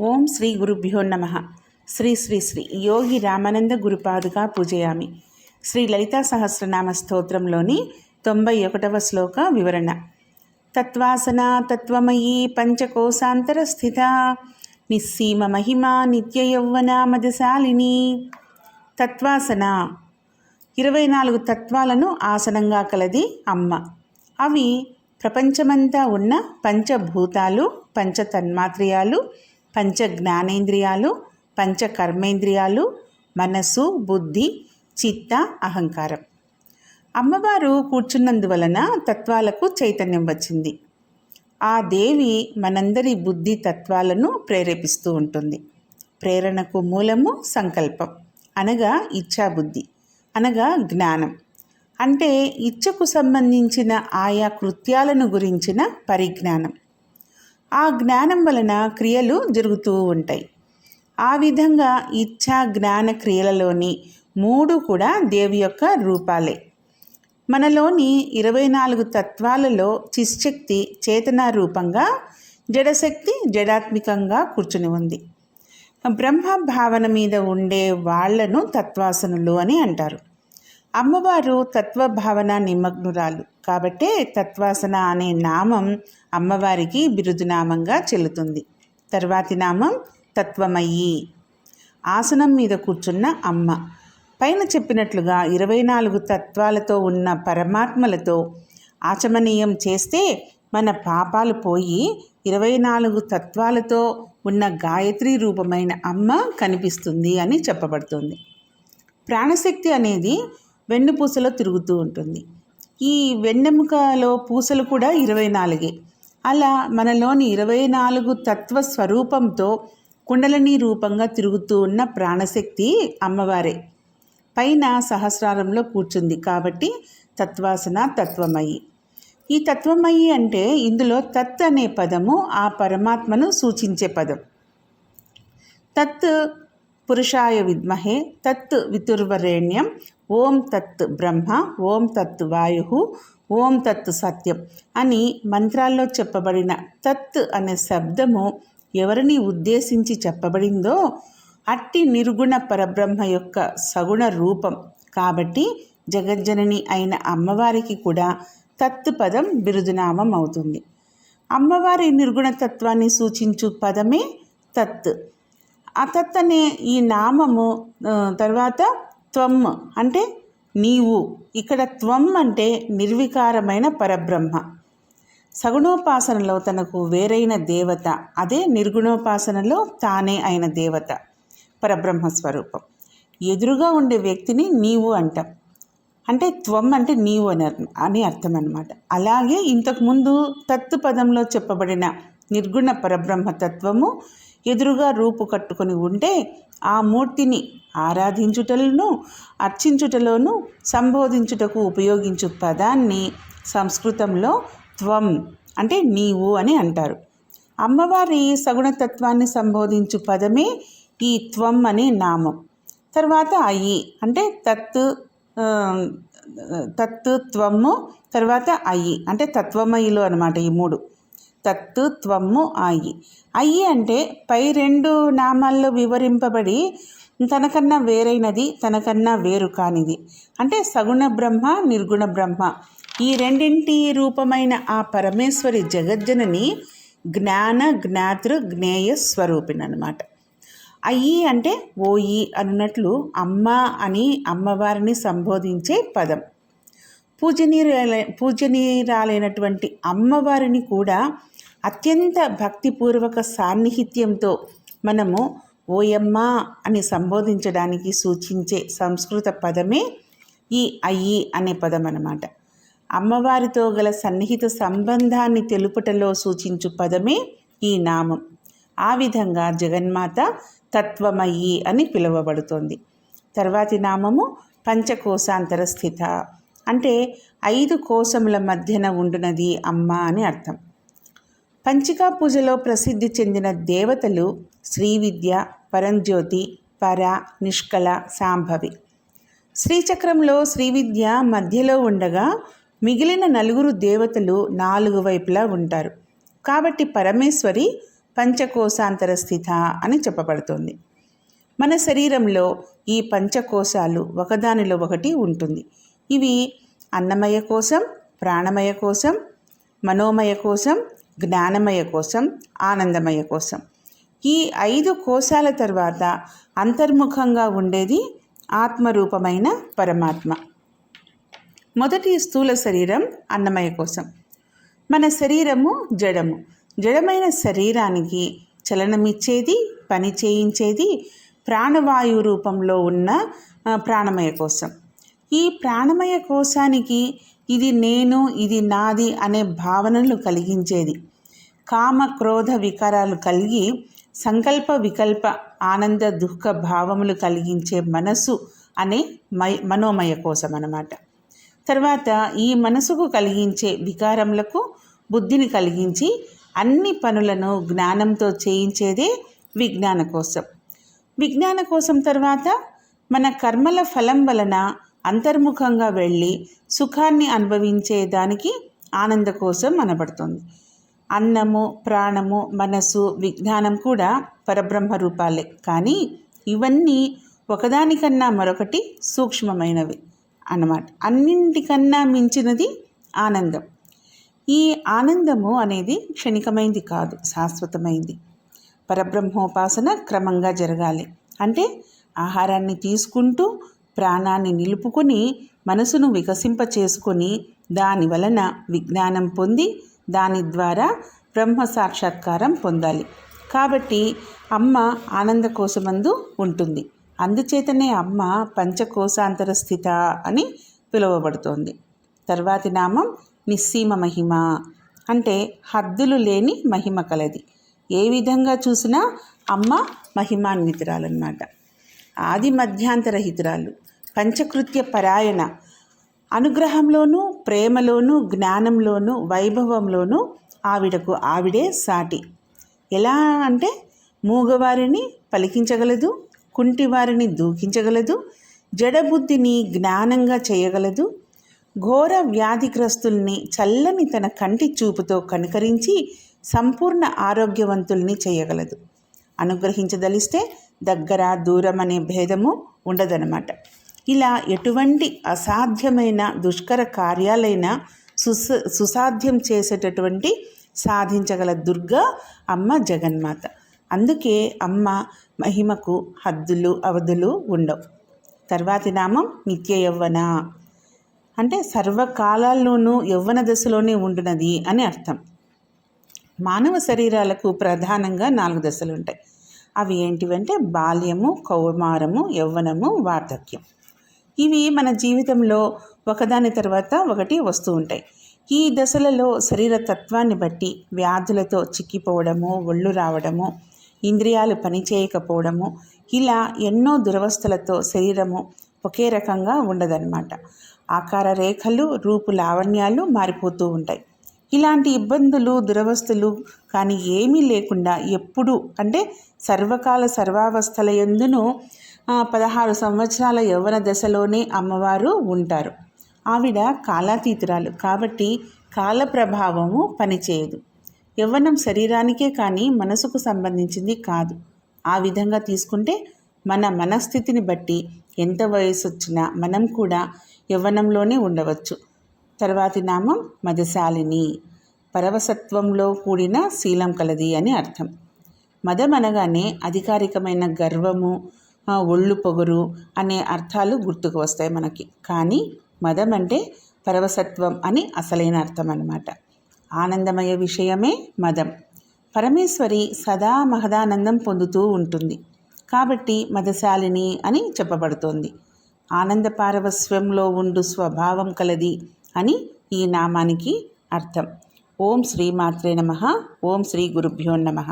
ఓం శ్రీ గురుభ్యో నమః. శ్రీ శ్రీ శ్రీ యోగి రామానంద గురుపాదుగా పూజయామి. శ్రీ లలితా సహస్రనామ స్తోత్రంలోని 91వ శ్లోక వివరణ. తత్వాసనా తత్వమయీ పంచకోశాంతర స్థిత నిస్సీమ మహిమా నిత్య యౌవన మదశాలిని. తత్వాసన 24 తత్వాలను ఆసనంగా కలది అమ్మ. అవి ప్రపంచమంతా ఉన్న పంచభూతాలు, పంచతన్మాత్రయాలు, పంచ జ్ఞానేంద్రియాలు, పంచ కర్మేంద్రియాలు, మనస్సు, బుద్ధి, చిత్త, అహంకారం. అమ్మవారు కూర్చున్నందువలన తత్వాలకు చైతన్యం వచ్చింది. ఆ దేవి మనందరి బుద్ధి తత్వాలను ప్రేరేపిస్తూ ఉంటుంది. ప్రేరణకు మూలము సంకల్పం, అనగా ఇచ్ఛాబుద్ధి, అనగా జ్ఞానం. అంటే ఇచ్చకు సంబంధించిన ఆయా కృత్యాలను గురించిన పరిజ్ఞానం. ఆ జ్ఞానం వలన క్రియలు జరుగుతూ ఉంటాయి. ఆ విధంగా ఇచ్ఛా జ్ఞాన క్రియలలోని 3 కూడా దేవి యొక్క రూపాలే. మనలోని 24 తత్వాలలో చిశక్తి చేతనా రూపంగా, జడశక్తి జడాత్మికంగా కూర్చుని ఉంది. బ్రహ్మ భావన మీద ఉండే వాళ్లను తత్వాసనులు అని అంటారు. అమ్మవారు తత్వభావన నిమగ్నురాలు కాబట్టే తత్వాసన అనే నామం అమ్మవారికి బిరుదునామంగా చెల్లుతుంది. తర్వాతి నామం తత్వమయీ. ఆసనం మీద కూర్చున్న అమ్మ. పైన చెప్పినట్లుగా 24 తత్వాలతో ఉన్న పరమాత్మలతో ఆచమనీయం చేస్తే మన పాపాలు పోయి 24 తత్వాలతో ఉన్న గాయత్రి రూపమైన అమ్మ కనిపిస్తుంది అని చెప్పబడుతుంది. ప్రాణశక్తి అనేది వెన్నుపూసలో తిరుగుతూ ఉంటుంది. ఈ వెన్నెముకలో పూసలు కూడా 24. అలా మనలోని 24 తత్వ స్వరూపంతో కుండలిని రూపంగా తిరుగుతూ ఉన్న ప్రాణశక్తి అమ్మవారే. పైన సహస్రారంలో కూర్చుంది కాబట్టి తత్వాసన తత్వమయి. ఈ తత్వమయి అంటే ఇందులో తత్ అనే పదము ఆ పరమాత్మను సూచించే పదం. తత్ పురుషాయ విద్మహే తత్ వితుర్వరేణ్యం ఓం తత్ బ్రహ్మ ఓం తత్ వాయు ఓం తత్ సత్యం అని మంత్రాల్లో చెప్పబడిన తత్ అనే శబ్దము ఎవరిని ఉద్దేశించి చెప్పబడిందో అట్టి నిర్గుణ పరబ్రహ్మ యొక్క సగుణ రూపం కాబట్టి జగజ్జనని అయిన అమ్మవారికి కూడా తత్ పదం బిరుదునామం అవుతుంది. అమ్మవారి నిర్గుణతత్వాన్ని సూచించు పదమే తత్. ఆ తత్ అనే ఈ నామము తర్వాత త్వం అంటే నీవు. ఇక్కడ త్వం అంటే నిర్వికారమైన పరబ్రహ్మ. సగుణోపాసనలో తనకు వేరైన దేవత, అదే నిర్గుణోపాసనలో తానే అయిన దేవత, పరబ్రహ్మ స్వరూపం. ఎదురుగా ఉండే వ్యక్తిని నీవు అంటాం. అంటే త్వం అంటే నీవు అని అర్థం అన్నమాట. అలాగే ఇంతకుముందు తత్తు పదంలో చెప్పబడిన నిర్గుణ పరబ్రహ్మ తత్వము ఎదురుగా రూపు కట్టుకొని ఉంటే ఆ మూర్తిని ఆరాధించుటలోనూ అర్చించుటలోనూ సంబోధించుటకు ఉపయోగించు పదాన్ని సంస్కృతంలో త్వం అంటే నీవు అని అంటారు. అమ్మవారి సగుణతత్వాన్ని సంబోధించు పదమే ఈ త్వం అనే నామం. తర్వాత అయి అంటే తత్తు త్వము, తర్వాత అయి అంటే తత్వమయిలో అనమాట. ఈ 3 తత్తు త్వము అయి. అయి అంటే పై 2 నామాల్లో వివరింపబడి తనకన్నా వేరైనది, తనకన్నా వేరు కానిది. అంటే సగుణ బ్రహ్మ, నిర్గుణ బ్రహ్మ ఈ రెండింటి రూపమైన ఆ పరమేశ్వరి జగజ్జనని జ్ఞాన జ్ఞాతృ జ్ఞేయ స్వరూపిణి అనమాట. అయ్యి అంటే ఓయి అన్నట్లు అమ్మ అని అమ్మవారిని సంబోధించే పదం. పూజనీయురాలైనటువంటి అమ్మవారిని కూడా అత్యంత భక్తిపూర్వక సాన్నిహిత్యంతో మనము ఓయమ్మ అని సంబోధించడానికి సూచించే సంస్కృత పదమే ఈ అయ్యి అనే పదం అన్నమాట. అమ్మవారితో గల సన్నిహిత సంబంధాన్ని తెలుపుటలో సూచించు పదమే ఈ నామం. ఆ విధంగా జగన్మాత తత్వమయి అని పిలువబడుతోంది. తర్వాతి నామము పంచకోశాంతర స్థిత అంటే 5 కోశముల మధ్యన ఉండునది అమ్మ అని అర్థం. పంచికా పూజలో ప్రసిద్ధి చెందిన దేవతలు శ్రీవిద్య, పరంజ్యోతి, పర, నిష్కల, శాంభవి. శ్రీచక్రంలో శ్రీవిద్య మధ్యలో ఉండగా మిగిలిన 4 దేవతలు 4 వైపులా ఉంటారు. కాబట్టి పరమేశ్వరి పంచకోశాంతర స్థిత అని చెప్పబడుతుంది. మన శరీరంలో ఈ పంచకోశాలు ఒకదానిలో ఒకటి ఉంటుంది. ఇవి అన్నమయ కోశం, ప్రాణమయ కోశం, మనోమయ కోశం, జ్ఞానమయ కోశం, ఆనందమయ కోశం. ఈ 5 కోశాల తర్వాత అంతర్ముఖంగా ఉండేది ఆత్మరూపమైన పరమాత్మ. మొదటి స్థూల శరీరం అన్నమయ కోశం. మన శరీరము జడము. జడమైన శరీరానికి చలనమిచ్చేది, పని చేయించేది ప్రాణవాయు రూపంలో ఉన్న ప్రాణమయ కోశం. ఈ ప్రాణమయ కోశానికి ఇది నేను, ఇది నాది అనే భావనలు కలిగించేది, కామ క్రోధ వికారాలు కలిగి సంకల్ప వికల్ప ఆనంద దుఃఖ భావములు కలిగించే మనసు అనే మనోమయ కోశం అన్నమాట. తర్వాత ఈ మనసుకు కలిగించే వికారములకు బుద్ధిని కలిగించి అన్ని పనులను జ్ఞానంతో చేయించేదే విజ్ఞాన కోశం. విజ్ఞాన కోశం తర్వాత మన కర్మల ఫలం వలన అంతర్ముఖంగా వెళ్ళి సుఖాన్ని అనుభవించేదానికి ఆనంద కోశం అనబడుతుంది. అన్నము, ప్రాణము, మనసు, విజ్ఞానం కూడా పరబ్రహ్మ రూపాలే. కానీ ఇవన్నీ ఒకదానికన్నా మరొకటి సూక్ష్మమైనవి అన్నమాట. అన్నింటికన్నా మించినది ఆనందం. ఈ ఆనందము అనేది క్షణికమైంది కాదు, శాశ్వతమైంది. పరబ్రహ్మోపాసన క్రమంగా జరగాలి. అంటే ఆహారాన్ని తీసుకుంటూ ప్రాణాన్ని నిలుపుకొని మనసును వికసింప చేసుకొని దాని వలన విజ్ఞానం పొంది దాని ద్వారా బ్రహ్మ సాక్షాత్కారం పొందాలి. కాబట్టి అమ్మ ఆనంద కోశమందు ఉంటుంది. అందుచేతనే అమ్మ పంచకోశాంతర స్థిత అని పిలువబడుతోంది. తర్వాతి నామం నిస్సీమ మహిమ, అంటే హద్దులు లేని మహిమ కలది. ఏ విధంగా చూసినా అమ్మ మహిమాన్వితురాలన్నమాట. ఆది మధ్యాంతరహితురాలు, పంచకృత్య పరాయణ. అనుగ్రహంలోనూ, ప్రేమలోనూ, జ్ఞానంలోనూ, వైభవంలోనూ ఆవిడకు ఆవిడే సాటి. ఎలా అంటే మూగవారిని పలికించగలదు, కుంటివారిని దూకించగలదు, జడబుద్ధిని జ్ఞానంగా చేయగలదు, ఘోర వ్యాధిగ్రస్తుల్ని చల్లని తన కంటి చూపుతో కనికరించి సంపూర్ణ ఆరోగ్యవంతుల్ని చేయగలదు. అనుగ్రహించదలిస్తే దగ్గర దూరం అనే భేదము ఉండదన్నమాట. ఇలా ఎటువంటి అసాధ్యమైన దుష్కర కార్యాలైనా సుసాధ్యం చేసేటటువంటి సాధించగల దుర్గా అమ్మ జగన్మాత. అందుకే అమ్మ మహిమకు హద్దులు అవధులు ఉండవు. తర్వాతి నామం నిత్య యవ్వన, అంటే సర్వకాలాల్లోనూ యవ్వన దశలోనే ఉండునది అని అర్థం. మానవ శరీరాలకు ప్రధానంగా 4 దశలు ఉంటాయి. అవి ఏంటివంటే బాల్యము, కౌమారము, యవ్వనము, వార్ధక్యం. ఇవి మన జీవితంలో ఒకదాని తర్వాత ఒకటి వస్తూ ఉంటాయి. ఈ దశలలో శరీర తత్వాన్ని బట్టి వ్యాధులతో చిక్కిపోవడము, ఒళ్ళు రావడము, ఇంద్రియాలు పనిచేయకపోవడము, ఇలా ఎన్నో దురవస్థలతో శరీరము ఒకే రకంగా ఉండదన్నమాట. ఆకార రేఖలు, రూపు లావణ్యాలు మారిపోతూ ఉంటాయి. ఇలాంటి ఇబ్బందులు, దురవస్థలు కానీ ఏమీ లేకుండా ఎప్పుడు అంటే సర్వకాల సర్వావస్థల యందును 16 సంవత్సరాల యవ్వన దశలోనే అమ్మవారు ఉంటారు. ఆవిడ కాలాతీతురాలు కాబట్టి కాల ప్రభావము పనిచేయదు. యవ్వనం శరీరానికే కానీ మనసుకు సంబంధించింది కాదు. ఆ విధంగా తీసుకుంటే మన మనస్థితిని బట్టి ఎంత వయసు వచ్చినా మనం కూడా యవ్వనంలోనే ఉండవచ్చు. తర్వాతి నామం మదశాలిని, పరవసత్వంలో కూడిన శీలం కలది అని అర్థం. మదం అనగానే అధికారికమైన గర్వము, ఒళ్ళు పొగరు అనే అర్థాలు గుర్తుకు వస్తాయి మనకి. కానీ మదం అంటే పరవసత్వం అని అసలైన అర్థం అన్నమాట. ఆనందమయ విషయమే మదం. పరమేశ్వరి సదా మహదానందం పొందుతూ ఉంటుంది కాబట్టి మదశాలిని అని చెప్పబడుతోంది. ఆనంద పారవస్యంలో ఉండు స్వభావం కలది అని ఈ నామానికి అర్థం. ఓం శ్రీమాత్రే నమః. ఓం శ్రీ గురుభ్యో నమః.